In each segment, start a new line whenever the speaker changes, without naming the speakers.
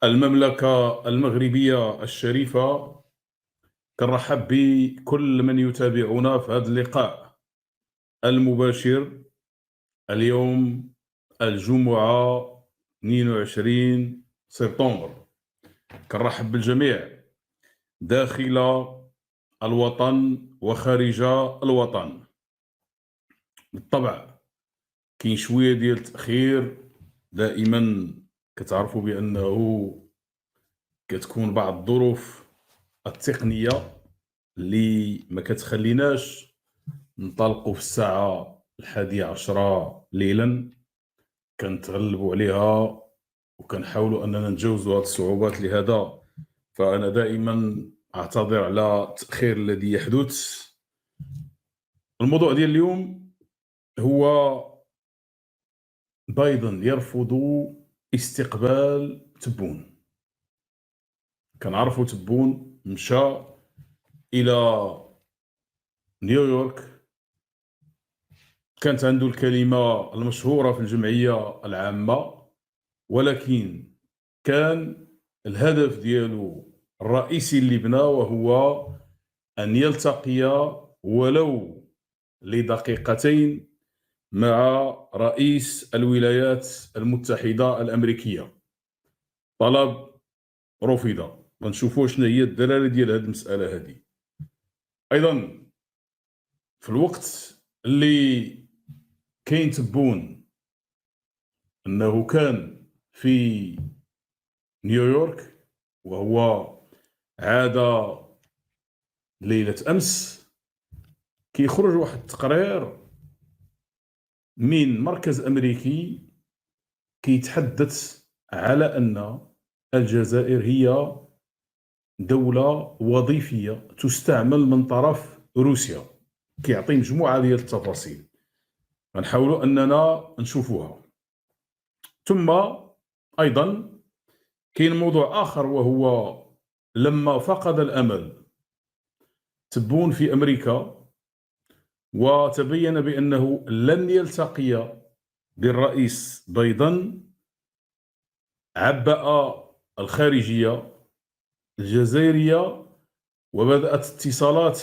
المملكة المغربية الشريفة، كنرحب بكل من يتابعنا في هذا اللقاء المباشر اليوم الجمعة 22 سبتمبر. كنرحب بالجميع داخل الوطن وخارج الوطن. بالطبع كاين شوية ديال التأخير، دائما كتعرفوا بأنه كتكون بعض الظروف التقنية اللي ما كتخليناش ننطلقوا في الساعة 11 ليلا. كنتغلبوا عليها وكنحاولوا أننا نتجاوزوا هذه الصعوبات. لهذا فأنا دائما أعتذر على التأخير الذي يحدث. الموضوع ديال اليوم هو بايدن يرفض استقبال تبون. كنعرفوا تبون مشى إلى نيويورك، كانت عنده الكلمة المشهورة في الجمعية العامة، ولكن كان الهدف ديالو الرئيسي اللي بناه وهو أن يلتقي ولو لدقيقتين مع رئيس الولايات المتحدة الأمريكية. طلب رفض. غنشوفوا شنو هي الدلالة ديال هذه المسألة هذه. أيضا في الوقت اللي كاين تبون أنه كان في نيويورك وهو عاد ليلة أمس، كيخرج واحد التقرير من مركز أمريكي كيتحدث على أن الجزائر هي دولة وظيفية تستعمل من طرف روسيا. كيعطي مجموعة ديال التفاصيل غنحاولوا أننا نشوفوها. ثم أيضا كاين موضوع آخر، وهو لما فقد الأمل تبون في أمريكا وتبين بأنه لن يلتقي بالرئيس بايدن، عبأ الخارجية الجزائرية وبدأت اتصالات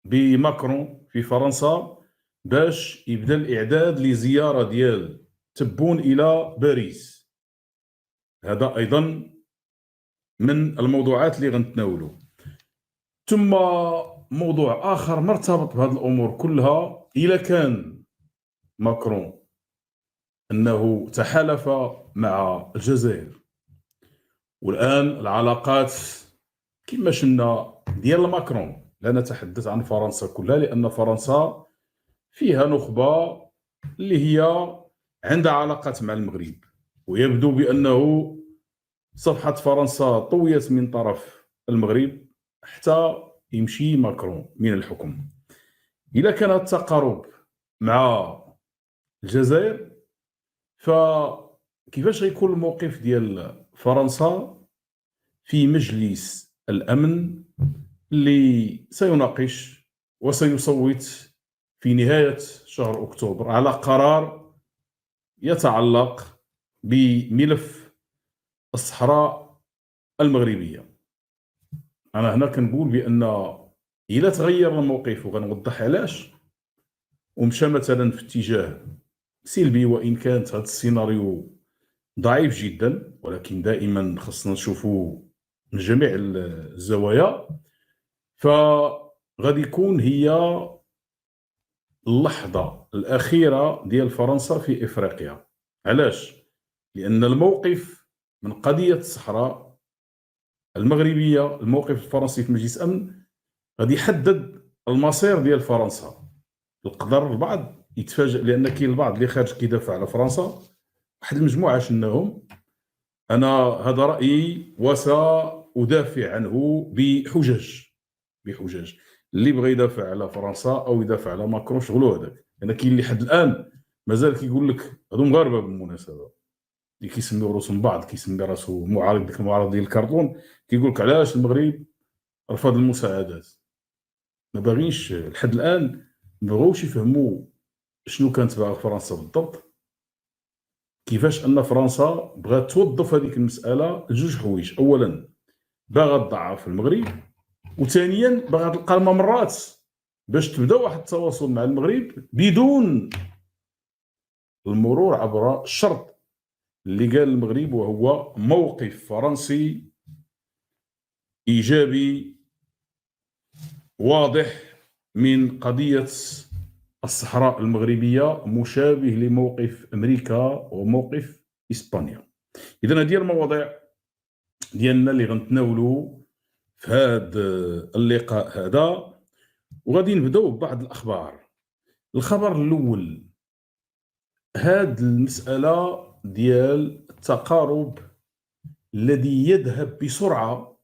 بماكرون في فرنسا باش يبدا الإعداد لزيارة ديال تبون إلى باريس. هذا أيضا من الموضوعات اللي غنتناولو. ثم موضوع آخر مرتبط بهذه الأمور كلها، إلا كان ماكرون أنه تحالف مع الجزائر، والآن العلاقات كما شفنا ديال ماكرون، لا نتحدث عن فرنسا كلها لأن فرنسا فيها نخبة اللي هي عندها علاقات مع المغرب، ويبدو بأنه صفحة فرنسا طويت من طرف المغرب حتى يمشي ماكرون من الحكم. إذا كان هذا التقارب مع الجزائر، فكيفاش غيكون الموقف ديال فرنسا في مجلس الأمن اللي سيناقش وسيصوت في نهاية شهر أكتوبر على قرار يتعلق بملف الصحراء المغربية؟ أنا هنا كنقول بأن إلا تغير الموقف، وغنوضح علاش، ومشى مثلا في اتجاه سلبي، وإن كانت هذا السيناريو ضعيف جدا، ولكن دائما خصنا نشوفوا من جميع الزوايا، فغادي يكون هي اللحظة الأخيرة ديال فرنسا في إفريقيا. علاش؟ لأن الموقف من قضية الصحراء المغربية، الموقف الفرنسي في مجلس الأمن، غادي يحدد المصير ديال فرنسا. يقدر البعض يتفاجأ لأن كاين البعض اللي خارج كيدافع على فرنسا، واحد المجموعة شناهم. أنا هذا رأيي وسأدافع عنه بحجج. اللي بغى يدافع على فرنسا أو يدافع على ماكرون شغلو هذاك. لأن كاين اللي حد الآن مازال كيقول لك، هادو مغاربة بالمناسبة، اللي كيسميو راسهم بعض، كيسمي راسو معارض، ديك المعارضه ديال الكرتون، كيقول لك علاش المغرب رفض المساعدات. ما باغيش لحد الآن، ما بغاوش يفهموا شنو كانت باغا فرنسا بالضبط. كيفاش ان فرنسا بغات توظف هذيك المساله لجوج حوايج. اولا باغا تضعف المغرب، وثانيا باغا تلقى الممرات باش تبدا واحد التواصل مع المغرب بدون المرور عبر الشرط اللي قال المغرب، وهو موقف فرنسي ايجابي واضح من قضيه الصحراء المغربيه، مشابه لموقف امريكا وموقف اسبانيا. اذا هذه المواضيع ديالنا اللي غنتناولوا في هذا اللقاء هذا، وغادي نبداو ببعض الاخبار. الخبر الاول، هاد المساله ديال التقارب الذي يذهب بسرعه،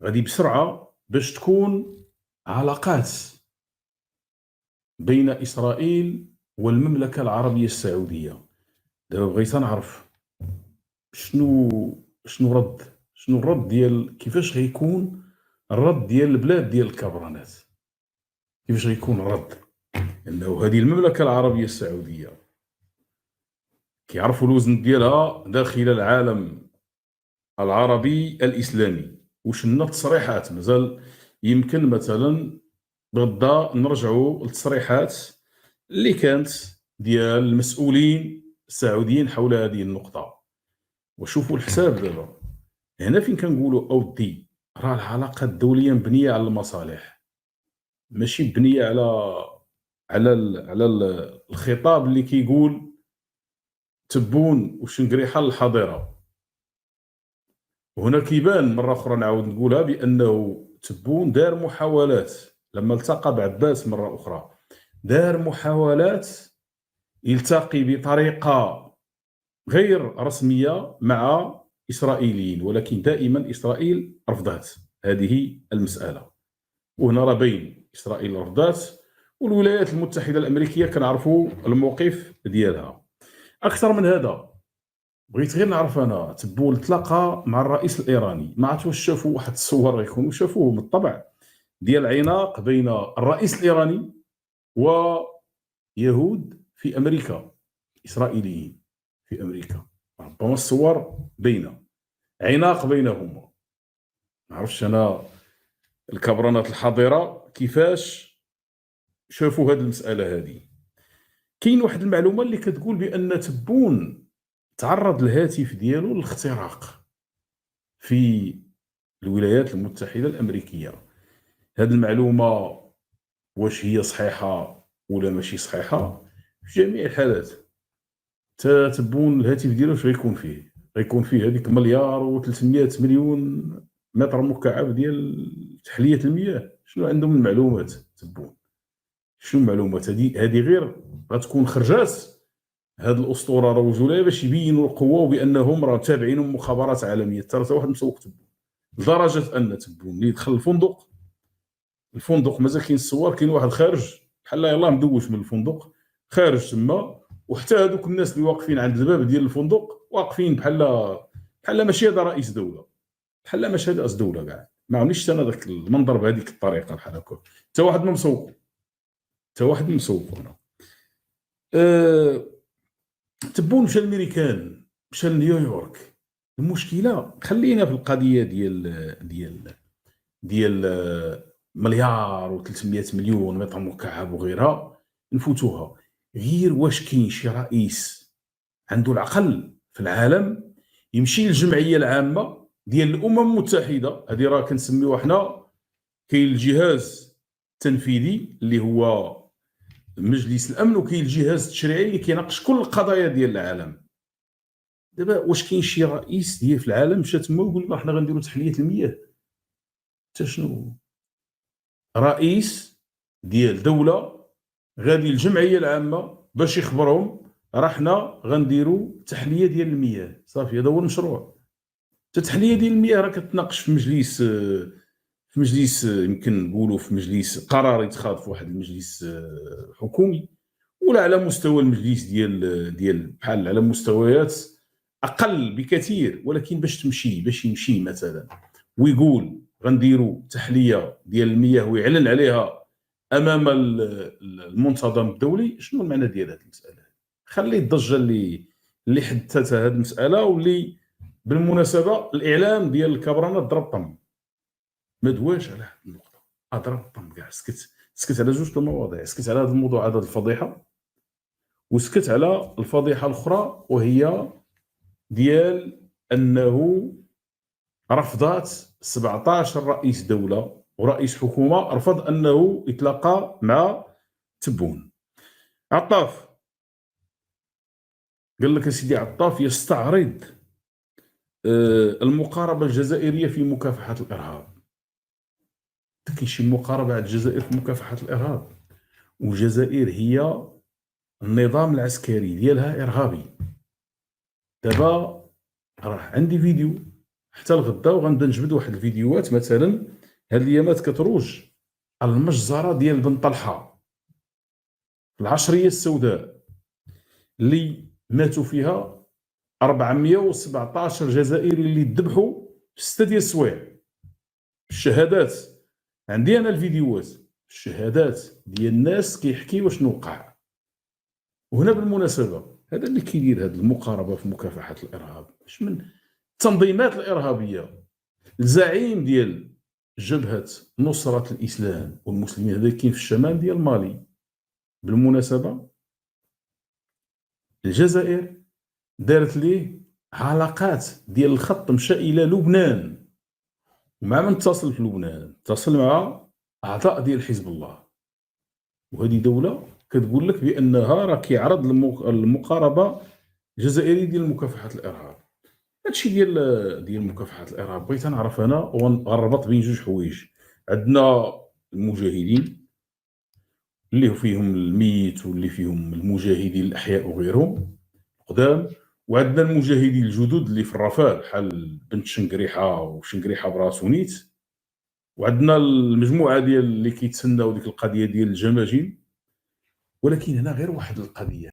غادي بسرعه باش تكون علاقات بين اسرائيل والمملكه العربيه السعوديه. دابا بغيت نعرف شنو الرد ديال كيفاش غيكون الرد ديال البلاد ديال الكبرانات، كيفاش غيكون الرد، انه هذه المملكه العربيه السعوديه كيعرفوا الوزن ديالها داخل العالم العربي الاسلامي. وشنا التصريحات مازال يمكن مثلا غدا نرجعوا للتصريحات اللي كانت ديال المسؤولين السعوديين حول هذه النقطه. وشوفوا الحساب دابا هنا فين كنقولوا اودي، راه العلاقات الدوليه مبنيه على المصالح، ماشي مبنيه على الخطاب اللي كيقول تبون وشنقريحه للحضيره. وهنا كيبان مره اخرى نعاود نقولها بانه تبون دار محاولات لما التقى بعباس مره اخرى، دار محاولات يلتقي بطريقه غير رسميه مع اسرائيليين، ولكن دائما اسرائيل رفضت هذه المساله. وهنا راه باين اسرائيل رفضت، والولايات المتحده الامريكيه كنعرفوا الموقف ديالها. اكثر من هذا بغيت غير نعرف انا، تبون تلاقى مع الرئيس الايراني، ما عرفت واش شافوا واحد الصور غيكونوا شافوه بالطبع ديال عناق بين الرئيس الايراني ويهود في امريكا، اسرائيليين في امريكا، ربما الصور باينه، عناق بينهما. ما عرفتش انا الكبرانات الحاضره كيفاش شافوا هذه المساله هذه. كاين واحد المعلومه اللي كتقول بان تبون تعرض الهاتف ديالو للاختراق في الولايات المتحده الامريكيه. هذه المعلومه واش هي صحيحه ولا ماشي صحيحه؟ في جميع الحالات تبون الهاتف ديالو واش غيكون فيه؟ غيكون فيه هذيك مليار و300 مليون متر مكعب ديال تحليه المياه. شنو عندهم من معلومات تبون؟ شنو المعلومات هذه غير غتكون خرجات هاد الاسطوره روجوا لها باش يبينوا القوه وبانهم راه تابعين مخابرات عالميه. ترى واحد مسوق تبون لدرجه ان تبون اللي دخل الفندق مازال كاين الصور، كاين واحد خارج بحال يلاه مدوش من الفندق خارج تما، وحتى هذوك الناس اللي واقفين عند الباب ديال الفندق واقفين بحال ماشي هذا رئيس دوله، بحال ماشي هذا رئيس دوله كاع. ما عمرنيش انا ذاك المنظر بهذيك الطريقه بحال هكا. حتى واحد ما مسوق هنا. تبون مشى الميريكان، مشى لنيويورك. المشكله خلينا في القضيه ديال مليار و300 مليون متر مكعب وغيرها نفوتوها. غير واش كاين شي رئيس عنده العقل في العالم يمشي للجمعيه العامه ديال الامم المتحده، هذه راه كنسميوها حنا كاين الجهاز التنفيذي اللي هو مجلس الامن، وكاين الجهاز التشريعي اللي كيناقش كل القضايا ديال العالم. دابا واش كاين شي رئيس ديال في العالم مشى تما ويقول حنا غنديروا تحليه المياه؟ حتى شنو رئيس ديال دوله غادي الجمعيه العامه باش يخبرهم راه حنا غنديروا تحليه ديال المياه؟ صافي هذا هو المشروع. التحليه ديال المياه راه كتناقش في مجلس يمكن نقولوا في مجلس قرار يتخاذ في واحد المجلس حكومي، ولا على مستوى المجلس ديال بحال على مستويات اقل بكثير. ولكن باش يمشي مثلا ويقول غنديروا تحليه ديال المياه ويعلن عليها امام المنتظم الدولي، شنو المعنى ديال هذه المساله؟ خلي الضجه اللي اللي حدثت هذه المساله، واللي بالمناسبه الاعلام ديال الكبرانه ضرب طم، ما دواش على هذه النقطه، ضرب طم كاع، سكت على جوج المواضيع، سكت على هذا الموضوع، هذا الفضيحه، وسكت على الفضيحه الاخرى وهي ديال انه رفضات 17 رئيس دوله ورئيس حكومه رفض انه يتلاقى مع تبون. عطاف قال لك سيدي عطاف يستعرض المقاربه الجزائريه في مكافحه الارهاب. كاين شي مقاربه على الجزائر في مكافحه الارهاب؟ والجزائر هي النظام العسكري ديالها ارهابي. دابا راه عندي فيديو حتى الغدا وغنبدا نجبد واحد الفيديوهات، مثلا هاد الايامات كتروج المجزره ديال بن طلحه، العشريه السوداء اللي ماتوا فيها 417 جزائري اللي ذبحوا في 6 ديال السوايع. الشهادات عندي انا، الفيديوهات، الشهادات ديال الناس كيحكيوا شنو وقع. وهنا بالمناسبه هذا اللي كيدير هذه المقاربه في مكافحه الارهاب، واش من التنظيمات الارهابيه، الزعيم ديال جبهه نصره الاسلام والمسلمين هذا كاين في الشمال ديال مالي. بالمناسبه الجزائر دارت ليه علاقات ديال الخط، مشى الى لبنان، ومع من اتصل في لبنان؟ اتصل مع اعضاء ديال حزب الله. وهذه دوله كتقول لك بانها راه كيعرض المقاربه الجزائريه ديال مكافحه الارهاب. هادشي ديال مكافحه الارهاب بغيت نعرف انا، ونربط بين جوج حوايج. عندنا المجاهدين اللي فيهم الميت واللي فيهم المجاهدين الاحياء وغيرهم قدام، وعندنا المجاهدين الجدد اللي في الرفاه بحال بنت شنقريحه وشنقريحه براسو نيت، وعندنا المجموعه ديال اللي كيتسناو ديك القضيه ديال الجماجم. ولكن هنا غير واحد القضيه،